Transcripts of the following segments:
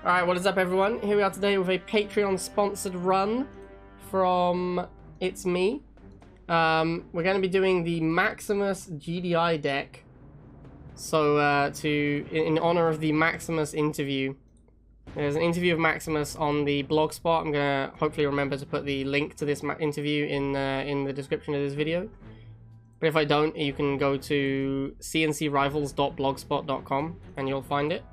Alright, what is up everyone? Here we are today with a Patreon sponsored run from It's Me. We're going to be doing the Maximus GDI deck. So, in honor of the Maximus interview. There's an interview of Maximus on the blogspot. I'm going to hopefully remember to put the link to this interview in the description of this video. But if I don't, you can go to cncrivals.blogspot.com and you'll find it.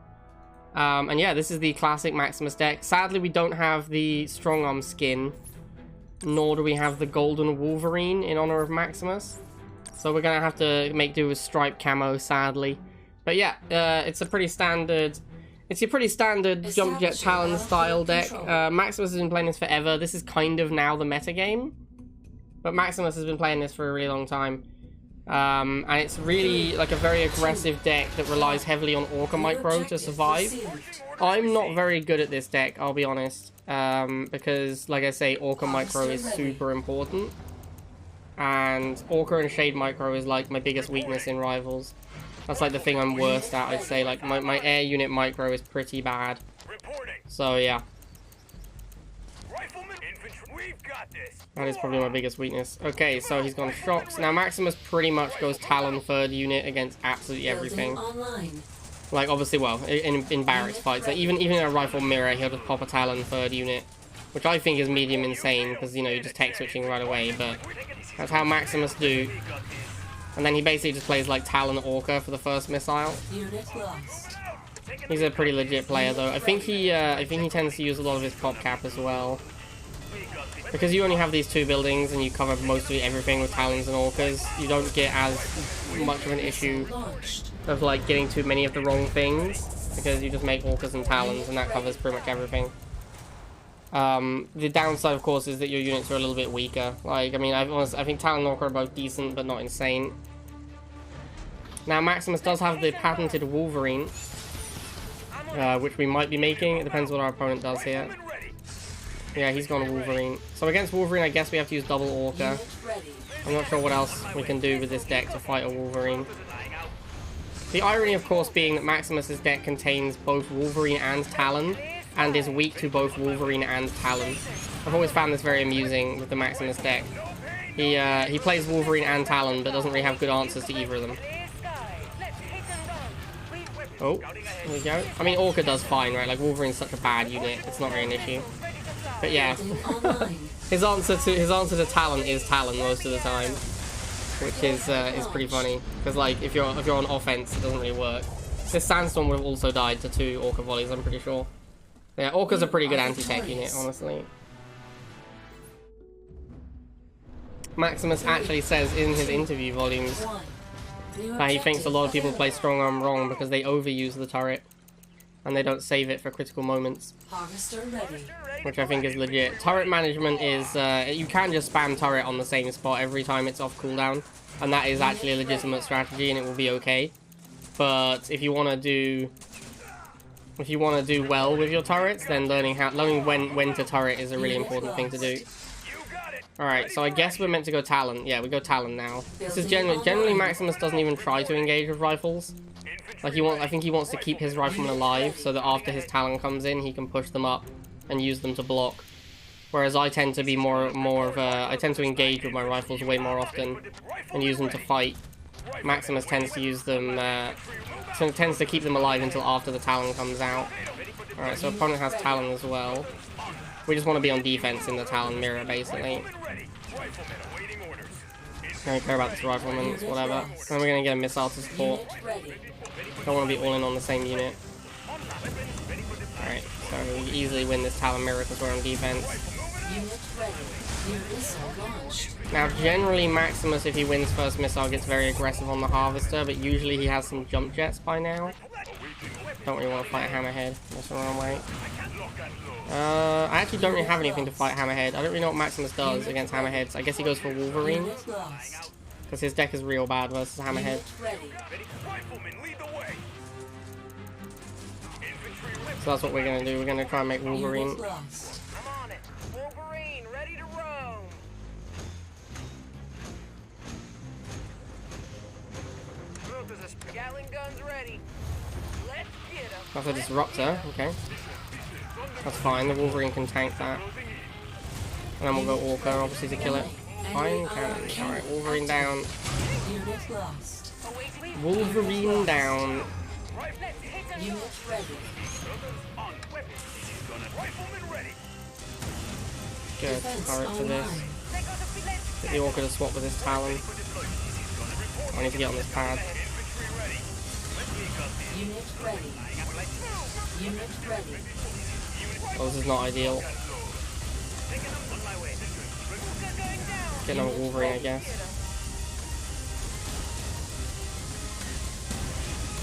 And yeah, this is the classic Maximus deck. Sadly, we don't have the Strong Arm skin, nor do we have the Golden Wolverine in honor of Maximus. So we're going to have to make do with striped camo, sadly. But yeah, it's a pretty standard... It's your pretty standard Jump Jet Talon style deck. Maximus has been playing this forever. This is kind of now the meta game. But Maximus has been playing this for a really long time. And it's really like a very aggressive deck that relies heavily on Orca Micro to survive. I'm not very good at this deck, I'll be honest. Because, like I say, Orca Micro is super important. And Orca and Shade Micro is like my biggest weakness in Rivals. That's like the thing I'm worst at, I'd say. Like my air unit micro is pretty bad. So yeah. That is probably my biggest weakness. Okay, so he's gone Shocks. Now Maximus pretty much goes Talon third unit against absolutely everything. Like obviously, well, in barracks fights, like even in a rifle mirror, he'll just pop a Talon third unit, which I think is medium insane because you know you're just tech switching right away. But that's how Maximus do. And then he basically just plays like Talon Orca for the first missile. He's a pretty legit player though. I think he tends to use a lot of his pop cap as well. Because you only have these two buildings and you cover mostly everything with Talons and Orcas, you don't get as much of an issue of like getting too many of the wrong things. Because you just make Orcas and Talons and that covers pretty much everything. The downside, of course, is that your units are a little bit weaker. Like, I mean, I think Talon and Orca are both decent, but not insane. Now, Maximus does have the patented Wolverine, which we might be making. It depends what our opponent does here. Yeah, he's gone Wolverine. So against Wolverine, I guess we have to use double Orca. I'm not sure what else we can do with this deck to fight a Wolverine. The irony, of course, being that Maximus's deck contains both Wolverine and Talon, and is weak to both Wolverine and Talon. I've always found this very amusing with the Maximus deck. He plays Wolverine and Talon, but doesn't really have good answers to either of them. Oh, there we go. I mean, Orca does fine, right? Like, Wolverine's such a bad unit, it's not really an issue. But yeah, his answer to Talon is Talon most of the time, which is pretty funny. Because like, if you're on offense, it doesn't really work. This Sandstorm would have also died to 2 Orca volleys, I'm pretty sure. Yeah, Orca's a pretty good anti-tech unit, honestly. Maximus actually says in his interview volumes that he thinks a lot of people play Strong Arm wrong because they overuse the turret and they don't save it for critical moments. Which I think is legit. Turret management is, you can just spam turret on the same spot every time it's off cooldown, and that is actually a legitimate strategy and it will be okay. But if you want to do well with your turrets, then learning when to turret is a really important thing to do. Alright, so I guess we're meant to go Talon. Yeah, we go Talon now. This is generally Maximus doesn't even try to engage with rifles. Like I think he wants to keep his riflemen alive so that after his Talon comes in, he can push them up and use them to block. Whereas I tend to be more of a, I tend to engage with my rifles way more often and use them to fight. Maximus tends to use them, tends to keep them alive until after the Talon comes out. Alright, so opponent has Talon as well. We just want to be on defense in the Talon mirror, basically. Don't care about this rifleman, it's whatever. And we're going to get a missile to support. Don't want to be all in on the same unit. Alright, so we easily win this Talon mirror because we're on defense. Now, generally, Maximus, if he wins first missile, gets very aggressive on the Harvester, but usually he has some jump jets by now. Don't really want to fight a Hammerhead. That's the wrong way. I actually don't really have anything to fight Hammerhead. I don't really know what Maximus does against Hammerheads. I guess he goes for Wolverine, because his deck is real bad versus Hammerhead. So that's what we're going to do. We're going to try and make Wolverine. That's a Disruptor, okay. That's fine, the Wolverine can tank that. And then we'll go Orca, obviously, to kill it. Fine cannon. Alright, Wolverine down. Wolverine down. Good. Alright for this. Get the Orca to swap with his Talon. I need to get on this pad. Oh, this is not ideal. Getting on Wolverine, I guess.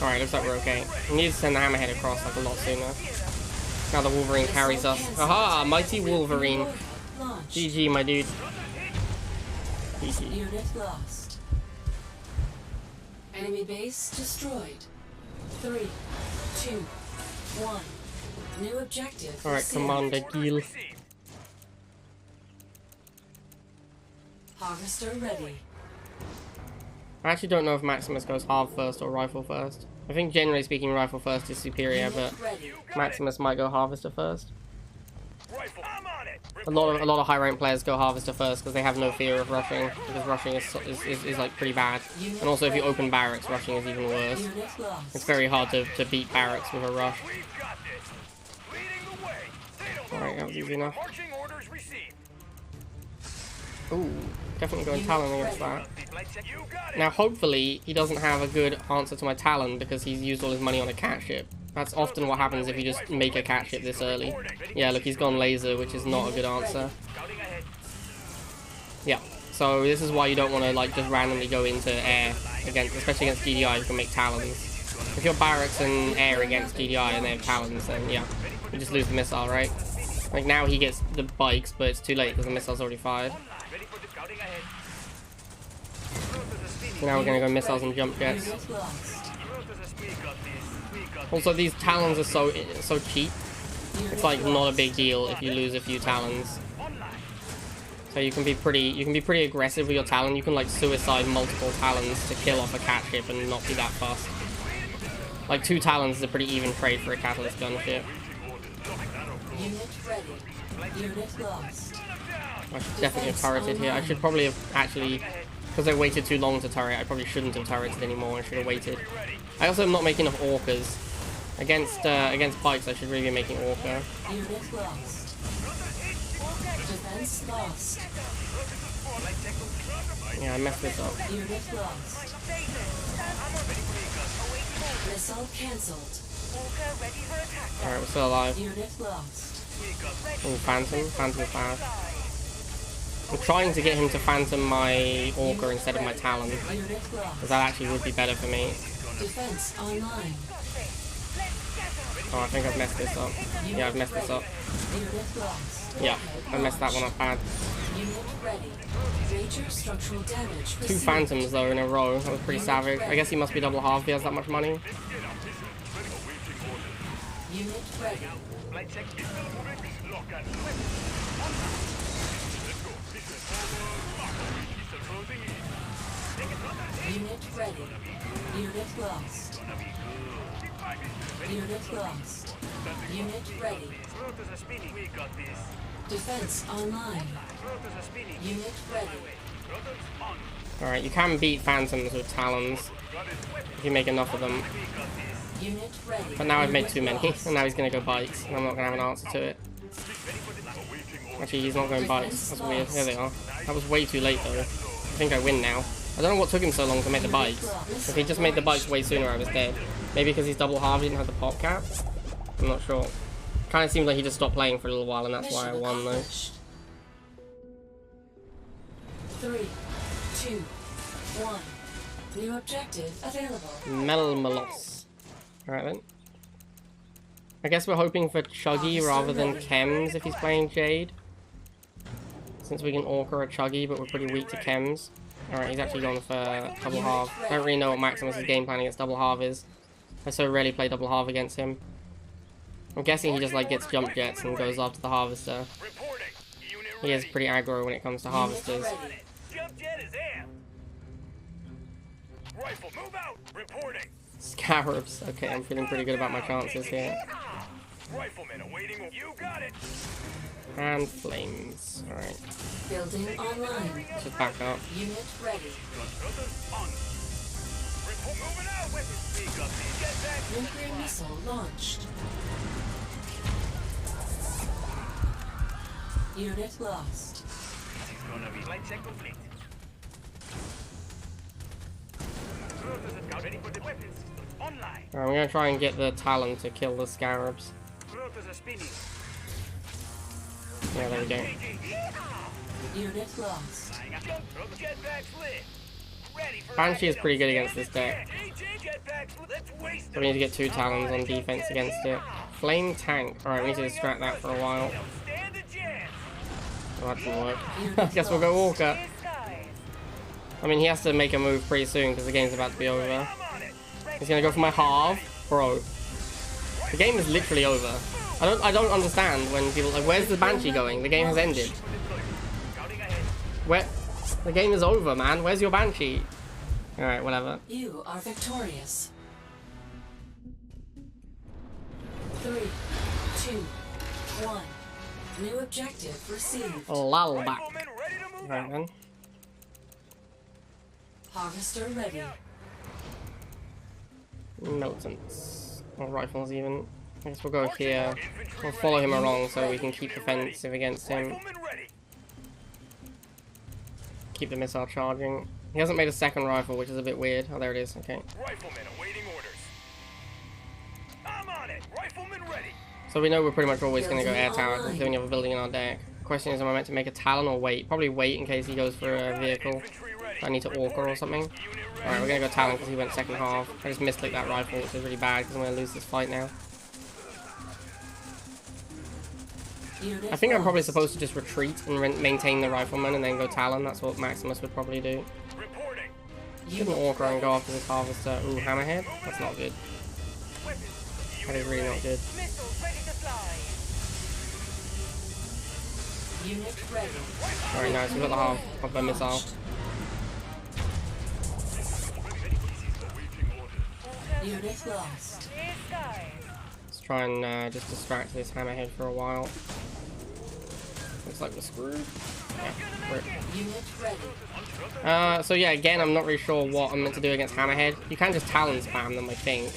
Alright, looks like we're okay. We need to send the Hammerhead across like a lot sooner. Now the Wolverine carries us. Aha! Mighty Wolverine. GG, my dude. GG. Unit lost. Enemy base destroyed. 3, 2, 1. New objective. Alright, Commander Gil. Harvester ready. I actually don't know if Maximus goes half first or rifle first. I think generally speaking rifle first is superior, but Maximus might go harvester first. A lot of high rank players go harvester first because they have no fear of rushing, because rushing is like pretty bad. And also if you open barracks, rushing is even worse. It's very hard to beat barracks with a rush. Alright, that was easy enough. Ooh, definitely going Talon against that. Now hopefully he doesn't have a good answer to my Talon because he's used all his money on a cat ship. That's often what happens if you just make a cat ship this early. Yeah, look, he's gone laser, which is not a good answer. Yeah, so this is why you don't want to like just randomly go into air against, especially against GDI. You can make Talons. If you're barracks and air against GDI and they have Talons, then yeah, you just lose the missile, right? Like now he gets the bikes, but it's too late because the missile's already fired. So now we're gonna go missiles and jump jets. Also, these Talons are so cheap. It's like not a big deal if you lose a few Talons. So you can be pretty aggressive with your Talon. You can like suicide multiple Talons to kill off a cat ship and not be that fussed. Like 2 Talons is a pretty even trade for a catalyst gunship. Unit ready. Unit lost. I should definitely have turreted here. I should probably have actually, because I waited too long to turret, I probably shouldn't have turreted anymore. I should have waited. I also am not making enough Orcas. Against bikes, I should really be making Orca. Unit lost. Defense lost. Yeah, I messed this up. Unit lost. Missile cancelled. Alright, we're still alive. Unit lost. Ooh, Phantom. Phantom's bad. I'm trying to get him to Phantom my Orca instead of my Talon, because that actually would be better for me. Defense online. Oh, I think I've messed this up. Yeah, I've messed this up. Yeah, I messed that one up bad. Unit ready. Major structural damage. 2 Phantoms though in a row. That was pretty savage. I guess he must be double half if he has that much money. Unit ready. Unit ready. Unit lost. Unit lost. Unit ready. Defense online. Unit ready. Alright, you can beat Phantoms with Talons if you make enough of them. Unit ready. But now I've made too many, and now he's going to go bikes, and I'm not going to have an answer to it. Actually, he's not going bikes. That's weird. Here they are. That was way too late, though. I think I win now. I don't know what took him so long to make the bikes. If he just made the bikes way sooner, I was dead. Maybe because he's double half, he didn't have the pop cap? I'm not sure. Kind of seems like he just stopped playing for a little while, and that's why I won, though. 3, 2, 1. New objective available. Melmelos. Alright then. I guess we're hoping for Chuggy rather than Chems if he's playing Jade. Since we can Orca a Chuggy, but we're pretty weak to Chems. Alright, he's actually gone for double half. I don't really know what Maximus' game plan against double half is. I so rarely play double half against him. I'm guessing he just like gets jump jets and goes after the harvester. He is pretty aggro when it comes to harvesters. Scarabs. Okay, I'm feeling pretty good about my chances here. Rifleman awaiting. You got it. And flames. Alright. Building online. Just back up. Unit ready. On. Moving out. Get back. Nuclear missile launched. Unit lost. It's gonna be flight check complete. Ready for the weapons. Online. Alright, I'm gonna try and get the Talon to kill the Scarabs. Rotors are spinning. Yeah, there we go. Unit lost. Jetpacks lit. Ready for Banshee is pretty good against this deck. Let's waste So we need to get 2 Talons on defense against it. Flame Tank. Alright, we need to distract that for a while. stand a chance. Well, that didn't work. I guess we'll go Walker. I mean, he has to make a move pretty soon because the game's about to be over. He's gonna go for my halve. Bro. The game is literally over. I don't understand when people like, where's the Banshee going? The game has ended. Where? The game is over, man. Where's your Banshee? Alright, whatever. You are victorious. 3, 2, 1. New objective received. Lol back. Right then. Harvester ready. Militants. Or rifles even. I guess we'll go here. We'll follow him along so we can keep defensive against him. Keep the missile charging. He hasn't made a second rifle, which is a bit weird. Oh, there it is. Okay. Rifleman awaiting orders. I'm on it. Rifleman ready. So we know we're pretty much always going to go air tower because the only other building in our deck. Question is, am I meant to make a Talon or wait? Probably wait in case he goes for a vehicle. I need to Orca or something. Alright, we're going to go Talon because he went second half. I just misclicked that rifle, which is really bad because I'm going to lose this fight now. I think I'm probably supposed to just retreat and maintain the rifleman and then go Talon. That's what Maximus would probably do. Give an Orca and go after this harvester. Ooh, Hammerhead? That's not good. That is really not good. Unit ready. Alright, nice. We've got the half of the missile. Unit lost. Let's try and just distract this Hammerhead for a while. Looks like we're screwed. Yeah, Unit ready. so yeah, again, I'm not really sure what I'm meant to do against Hammerhead. You can just Talon spam them, I think.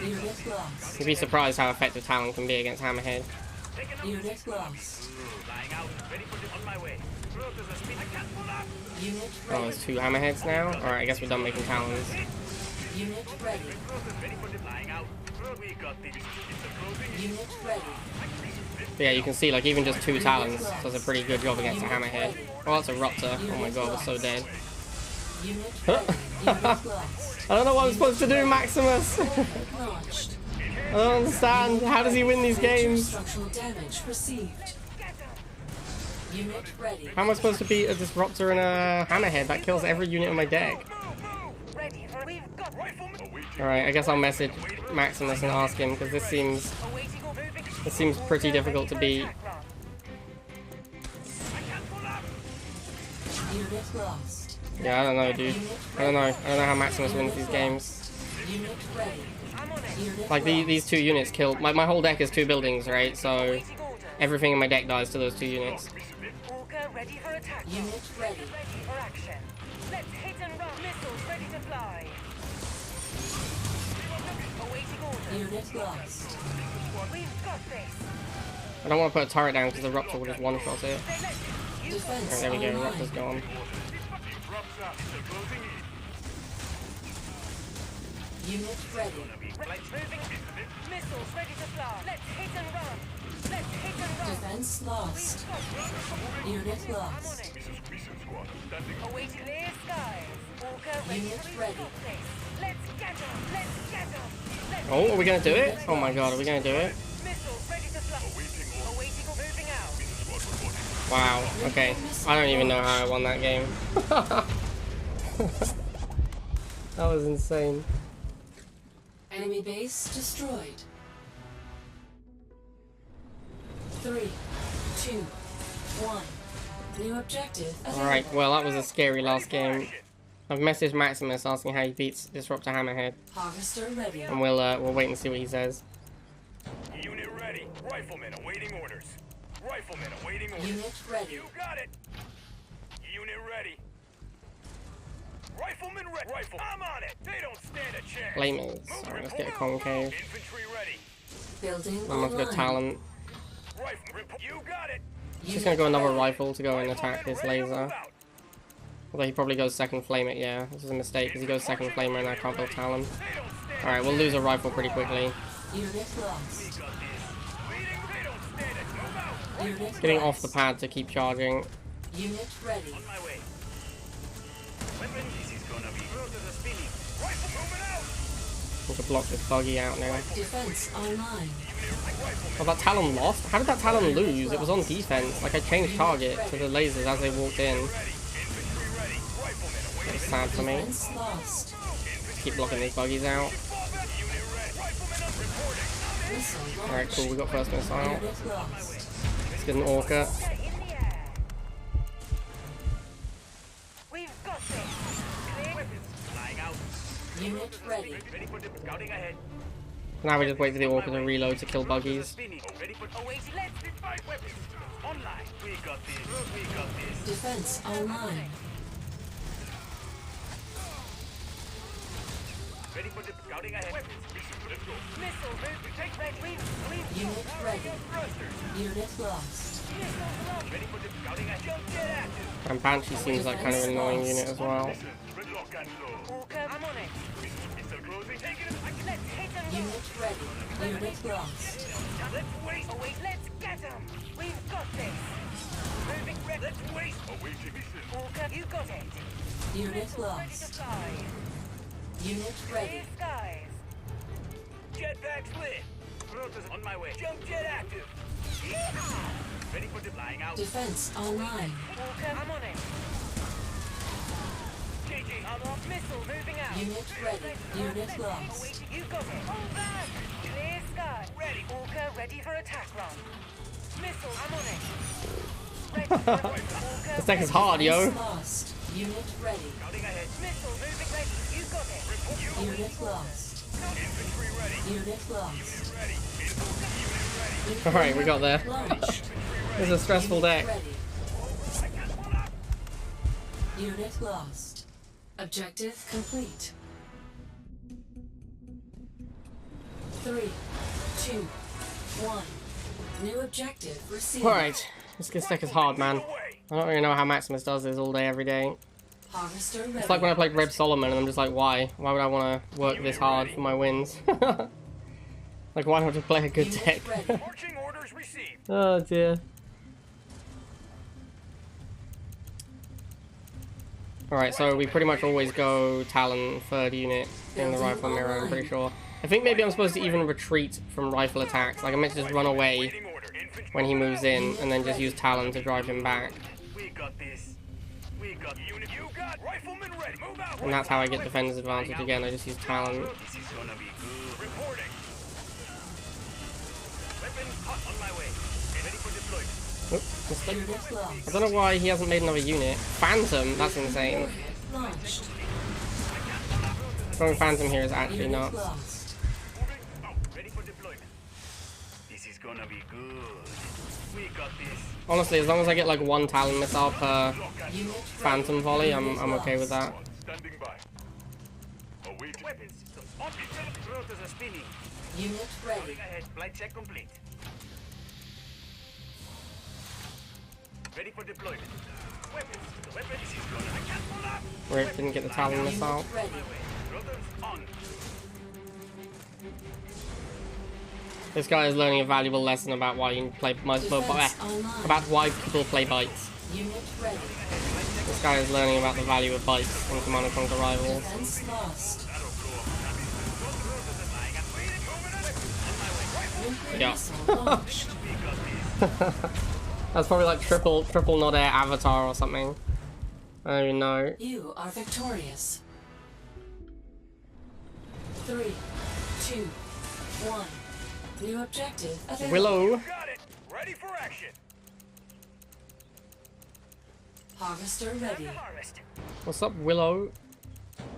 Unit lost. You'd be surprised how effective Talon can be against Hammerhead. Unit lost. Unit Oh, ready. there's 2 Hammerheads now? Alright, I guess we're done making Talons. Unit ready. Unit ready. But yeah, you can see, like, even just 2 Talons does a pretty good job against a Hammerhead. Oh, that's a Ruptor. Oh my god, we're so dead. Unit ready. Unit lost. I don't know what I'm supposed to do, Maximus! Launched. I don't understand. How does he win these games? Structural damage received. Unit ready. How am I supposed to beat a Disruptor and a Hammerhead? That kills every unit in my deck. Alright, I guess I'll message Maximus and ask him, because this seems pretty difficult to beat. Unit lost. Yeah, I don't know, dude. I don't know how Maximus wins these games. Unit ready. Unit Like, these 2 units kill... My whole deck is 2 buildings, right? So, everything in my deck dies to those 2 units. ready for attack. Unit ready. Ready for action. Let's hit and run. Missiles ready to fly. Awaiting orders. Unit lost. We've got this. I don't want to put a turret down because the Rupture will just one-shot it. Defense Alright, there we go. online. Rupture's gone. Unit ready. Moving. Missiles ready to fly. Let's hit and run. Let's hit and run. Defense lost. Unit lost. Awaiting clear skies. Walker ready Unit to ready. resolve this. Let's get them. Let's get them. Let's Oh, are we going to do it? Oh my god, are we going to do it? missiles ready to fly. Awaiting moving out. Wow, okay. I don't even know how I won that game. That was insane. Enemy base destroyed. 3, 2, 1. New objective available. Alright, well that was a scary last game. I've messaged Maximus asking how he beats Disruptor Hammerhead. Harvester ready. And we'll wait and see what he says. Unit ready. Riflemen awaiting orders. Riflemen awaiting orders. Unit ready. You got it. Unit ready. Riflemen ready. Rifle. I'm on it. They don't stand a chance. Flamers. Alright, let's get a concave. Infantry ready. Building I'm gonna go online. talent. Rifle. You got it. He's just gonna go another rifle to go and attack this laser. Although he probably goes second flame it, yeah. This is a mistake because he goes second flamer and I can't build talent. Alright, we'll lose a rifle pretty quickly. Unit lost. Unit Getting lost. off the pad to keep charging. Unit ready. On my way. Weapon. This is gonna be. Rotors are spinning. Rifle moving out. We can block this buggy out now. Defense online. Oh, that Talon lost? How did that Talon lose? It was on defense. Like, I changed target to the lasers as they walked in. That's sad for me. Defense lost. Keep blocking these buggies out. Missile launched. Alright, cool. We got first missile. Unit lost. Let's get an Orca. Get in the air. We've got this. Clear. Weapons flying out. Unit ready. Ready for the scouting ahead. Now we just wait for the Orca to reload to kill buggies. Spinning. Ready for. Oh wait, let's fight weapons. Online. We got this. We got this. Defense online. Ready for the scouting ahead. Weapons. Let's go. Missile move. Take red. We've Unit ready. Thrusters. Unit lost. Ready for the scouting ahead. Jump jet active. And Banshee seems like kind of an annoying unit as well. Red lock and low. Orca. I'm on it. Missile closing. Taking it. Let's hit and run. Unit ready. Unit lost. Let's wait. Oh wait, let's get them. We've got this. Moving red. Let's wait. Awaiting mission. Orca, you got it. Unit Ready to lost. fly. Unit Clear ready. skies. Jetpacks lit. Rotors on my way. Jump jet active. Ready for the flying out. Defense online. Orca, I'm on it. JJ, I'm off. Missile moving out. Unit ready. Unit lost. You got it. Hold back. Clear sky. Ready. Orca ready for attack run. Missile, I'm on it. Ready. Orca. This deck is hard, yo. Defense lost. Unit ready. Scouting ahead. Missile moving ready. You got it. Unit lost. Infantry ready. Unit lost. Ready. Alright, we got there. Launched. This is a stressful deck. Ready. Unit lost. Objective complete. 3, 2, 1. New objective received. Alright, this deck is hard, man. I don't really know how Maximus does this all day, every day. Harvester ready. It's like when I played Red Solomon and I'm just like, why? Why would I want to work this hard for my wins? Like, why not just play a good Unit deck? ready. Marching orders received. Oh dear. Alright, so we pretty much always go Talon third unit in the rifle mirror, I'm pretty sure. I think maybe I'm supposed to even retreat from rifle attacks. Like, I meant to just run away Waiting order. Infantry. when he moves in and then just use Talon to drive him back. We got this. We got unit. You got riflemen ready. Move out. And that's how I get defender's advantage again, I just use Talon. This is gonna be good. Reporting. Weapons hot on my way. Ready for deployment. Oop, missed it. Unit lost. I don't know why he hasn't made another unit. Phantom, that's insane. Launched. Going Phantom here is actually Unit nuts. lost. Moving out. Ready for deployment. This is gonna be good. We got this. Honestly, as long as I get like one Talon missile per Unit Phantom volley, I'm okay with that. Standing by. Awaiting. Weapons. On rotors are spinning. Unit ready. Moving ahead. Flight check complete. Ready for deployment. Weapons. The weapons is gonna. I can't pull up. Rip didn't get the Talon missile. Unit ready. Rotors on. This guy is learning a valuable lesson about why you play Defense online. about why people play bites. Unit ready. This guy is learning about the value of bites in Command & Conquer Rivals. Defense lost. Nuclear Yeah. missile launched. That's probably like triple nod air avatar or something. I don't even know. You are victorious. 3, 2, 1. New objective available. Willow. Got it. Ready for action. Harvester ready. Harvest. What's up, Willow?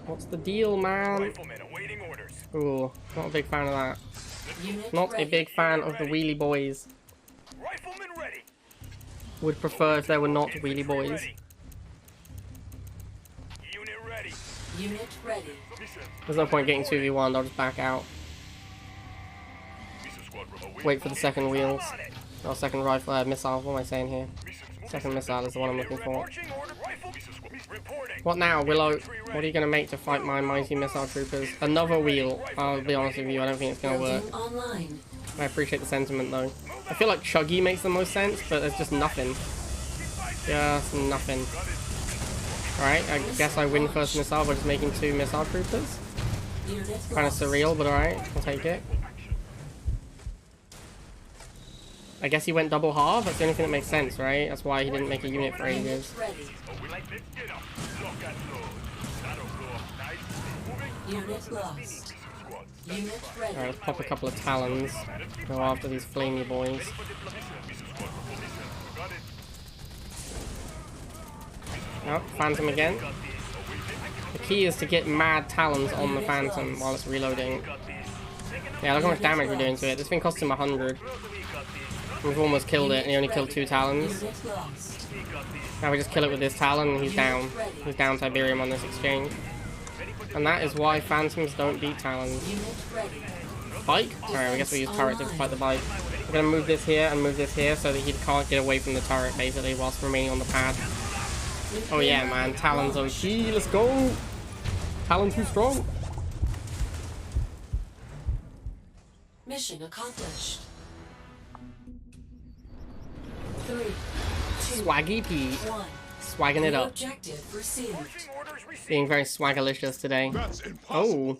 What's the deal, man? Riflemen awaiting orders. Ooh, not a big fan of that. Unit Not a ready. big fan of the wheelie boys. Rifleman ready. Would prefer if there were not wheelie boys. Ready. Unit ready. Unit ready. There's no point getting 2v1, I'll just back out. Wait for the second wheels. Oh, second rifle, missile, what am I saying here? Second missile is the one I'm looking for. Marching order. Rifle. Reporting. What now, Willow? What are you going to make to fight my mighty missile troopers? Another wheel. I'll be honest with you, I don't think it's going to work. Building online. I appreciate the sentiment though. I feel like Chuggy makes the most sense, but there's just nothing. Just nothing. Alright, I guess I win first missile by just making 2 missile troopers. Unit Kind of lost. surreal, but alright, I'll take it. I guess he went double half, that's the only thing that makes sense, right? That's why he didn't make a unit for Unit ages. ready. Unit lost. Unit ready. Alright, let's pop a couple of talons. Go after these flamey boys. Oh, Phantom again. The key is to get mad talons on the Phantom while it's reloading. Yeah, look how much damage we're doing to it. This thing cost him 100. We've almost killed it, and he only killed 2 talons. Unit lost. Now we just kill it with this talon, and he's down. He's down Tiberium on this exchange. And that is why Phantoms don't beat talons. Unit ready. Bike? Alright, I guess we use turret to fight the bike. We're gonna move this here and move this here so that he can't get away from the turret, basically, whilst remaining on the pad. Oh yeah, man. Talon's OP. Let's go! Talon's too strong. Mission accomplished. 3, 2, Swaggy P. 1. Swagging it New up. objective received. Orders received. Being very swagalicious today. Oh.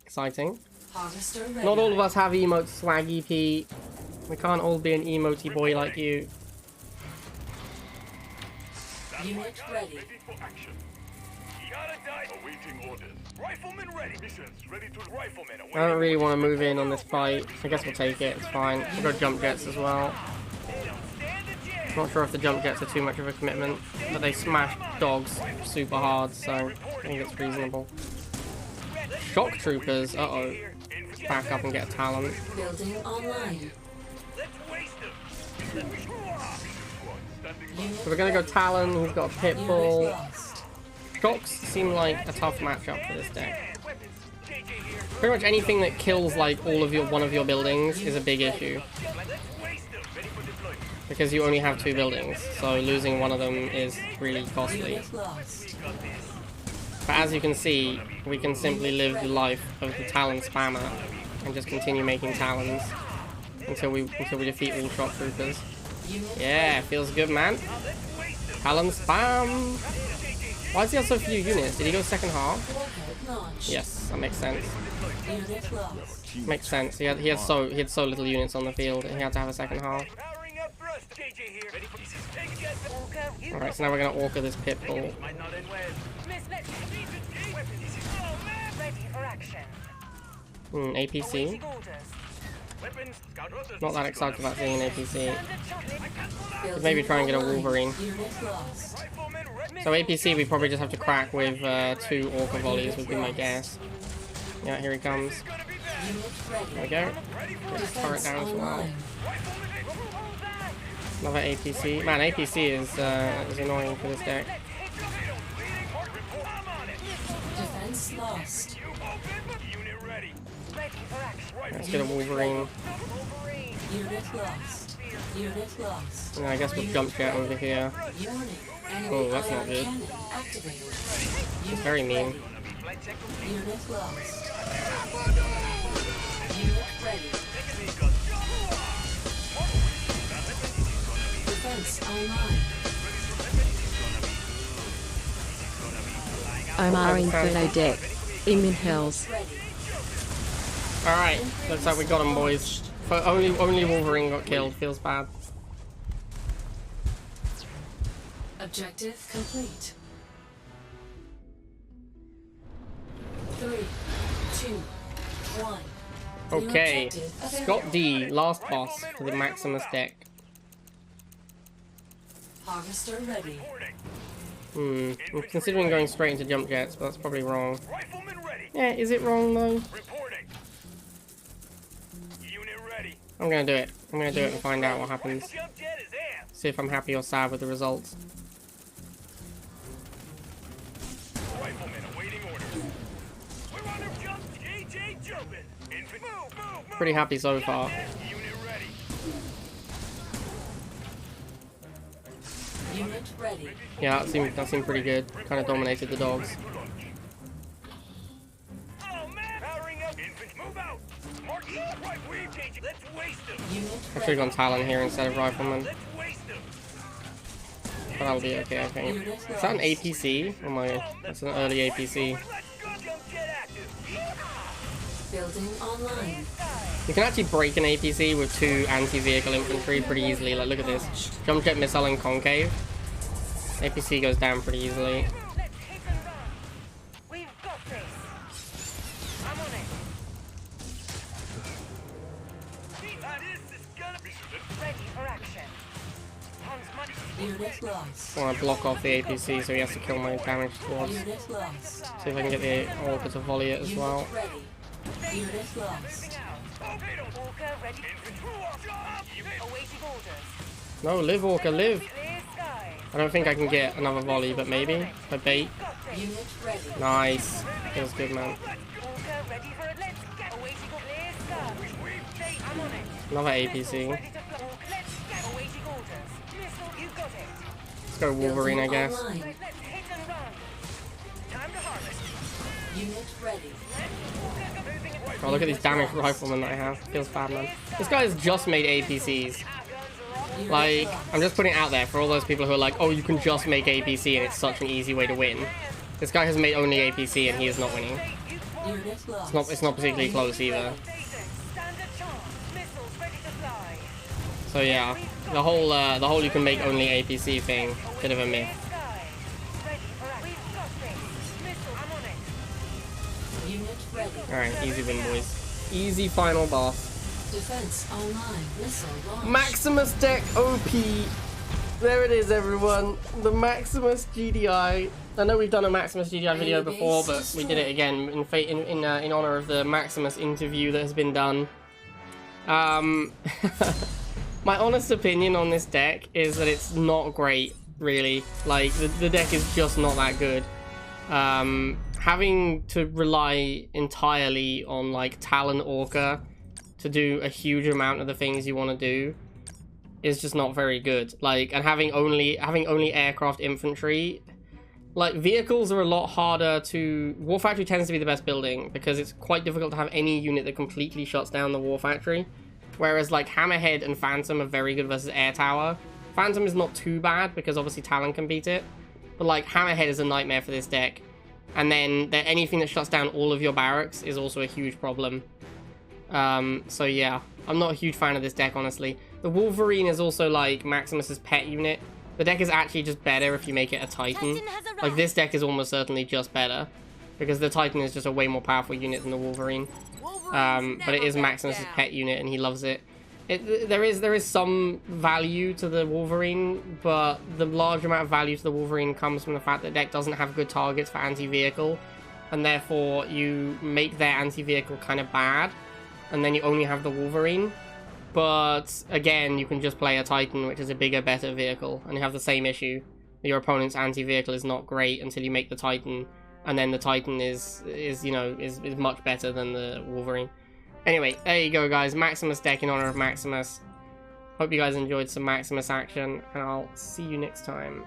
Exciting. Harvester ready. Not all of us have emotes, Swaggy P. We can't all be an emoty boy like you. Unit ready. Ready for action. Gotta die. Awaiting orders. Rifleman ready. Missions ready to rifleman. I don't really want to move in on this fight. I guess we'll take it, it's fine. We'll go jump jets as well. Not sure if the jump jets are too much of a commitment, but they smash dogs super hard, so I think it's reasonable. Shock troopers, uh-oh. Back up and get a talon. Building online. Let's waste them. Unit So we're gonna go talon, he's got a pit Unit bull. lost. Shocks seem like a tough matchup for this deck. Pretty much anything that kills like all of one of your buildings is a big issue. Because you only have 2 buildings, so losing one of them is really costly. Unit lost. But as you can see, we can simply live the life of the Talon spammer and just continue making Talons until we defeat all shock troopers. Unit Yeah, feels good, man. Talon spam. Why does he have so few units? Did he go second half? rocket launch. Yes, that makes sense. Unit lost. Makes sense. He had so little units on the field, and he had to have a second half. Powering up thrust. JJ here. Ready for take jet. Orca, you All right, so now we're gonna orca this pit bull. Might not end well. miss. Let's Oh man. ready for action. APC. Awaiting orders. Weapons. Scout rotors. Not that excited about seeing an APC. Standard chocolate. Building Maybe try and get a online. Wolverine. Unit lost. Rifleman ready. So APC we probably just have to crack with 2 orca volleys would be my guess. Yeah, here he comes. Unit ready. There we go. Get his turret Defense down as well. online. Another APC. Man, APC is annoying for this deck. Defense lost. Unit ready. Ready for action. Let's get a Wolverine. Wolverine. Unit lost. Unit lost. And I guess we'll jump jet over here. Warning. Enemy Oh, that's not ion good. cannon activated. It's very mean. Unit lost. Unit ready. Defense online. Omar in below deck. Emin Hills. Ready. Alright, looks like we got him, boys. But only Wolverine got killed. Feels bad. Objective complete. 3, 2, 1. Okay, New objective Scott D, last boss for the Maximus deck. Harvester ready. I'm considering going straight into jump jets, but that's probably wrong. Rifleman ready. Yeah, is it wrong though? Reporting. I'm gonna do it. I'm gonna do it and find out what happens. Jump jet is amped. See if I'm happy or sad with the results. Rifleman awaiting orders. We're on the jump. JJ jumping. Infant. Move. Pretty happy so far. Unit ready. Unit ready. Yeah, that seemed pretty good. Kind of dominated the dogs. Oh man. Powering up. Infant. Move out. Mark. Right. We've changed. Let's waste them. Unit I should have gone Talon here instead of Rifleman. Let's waste them. But that'll be okay, I think. Is that an APC? Oh my, that's an early APC. Let's go. Jump jet active. building online. You can actually break an APC with 2 anti-vehicle infantry pretty easily. Like, look at this. Jump jet missile and concave. APC goes down pretty easily. Let's hit and run. We've got this. I'm on it. This is gonna be Ready for action. Hans much. Unit lost. I want to block off the APC so he has to kill my damage squads. Unit lost. See if I can get the Orca to volley it as well. Unit ready. Unit lost. Moving out. Walker ready. Awaiting orders. No, live Orca, live! Clear skies. I don't think I can get another volley, but maybe. If I bait. Unit ready. Nice. Feels good, man. Walker ready for it. Let's get. Awaiting clear skies. I'm on it. Another APC. Ready to fly. Let's get. Awaiting orders. Missile, you got it. Let's go Wolverine, I guess. Online. Let's hit and run. Time to harvest. Unit ready. Oh, look at these damaged riflemen that I have. Feels bad, man. This guy has just made APCs. Unit Like, lost. I'm just putting it out there for all those people who are like, oh, you can just make APC and it's such an easy way to win. This guy has made only APC and he is not winning. Unit lost. It's not particularly close either. Standard charge. Missiles ready to fly. So yeah, the whole you can make only APC thing, bit of a myth. Sky. Ready for action. We've got this. Missile. I'm on it. Unit ready. Alright, easy win, boys. Easy final boss. Defense online. Missile launch. Maximus deck OP. There it is, everyone. The Maximus GDI. I know we've done a Maximus GDI video before, but we did it again in honor of the Maximus interview that has been done. My honest opinion on this deck is that it's not great, really. Like, the deck is just not that good. Having to rely entirely on, like, Talon Orca to do a huge amount of the things you want to do is just not very good. Like, and having only aircraft infantry, like, vehicles are a lot harder to... War Factory tends to be the best building because it's quite difficult to have any unit that completely shuts down the War Factory. Whereas, like, Hammerhead and Phantom are very good versus Air Tower. Phantom is not too bad because obviously Talon can beat it. But, like, Hammerhead is a nightmare for this deck. And then anything that shuts down all of your barracks is also a huge problem. So yeah, I'm not a huge fan of this deck, honestly. The Wolverine is also, like, Maximus's pet unit. The deck is actually just better if you make it a Titan. Like, this deck is almost certainly just better. Because the Titan is just a way more powerful unit than the Wolverine. But it is Maximus's pet unit and he loves it. There is some value to the Wolverine, but the large amount of value to the Wolverine comes from the fact that the deck doesn't have good targets for anti-vehicle. And therefore, you make their anti-vehicle kind of bad. And then you only have the Wolverine. But again, you can just play a Titan, which is a bigger, better vehicle, and you have the same issue. Your opponent's anti-vehicle is not great until you make the Titan, and then the Titan is much better than the Wolverine. Anyway, there you go, guys. Maximus deck in honor of Maximus. Hope you guys enjoyed some Maximus action, and I'll see you next time.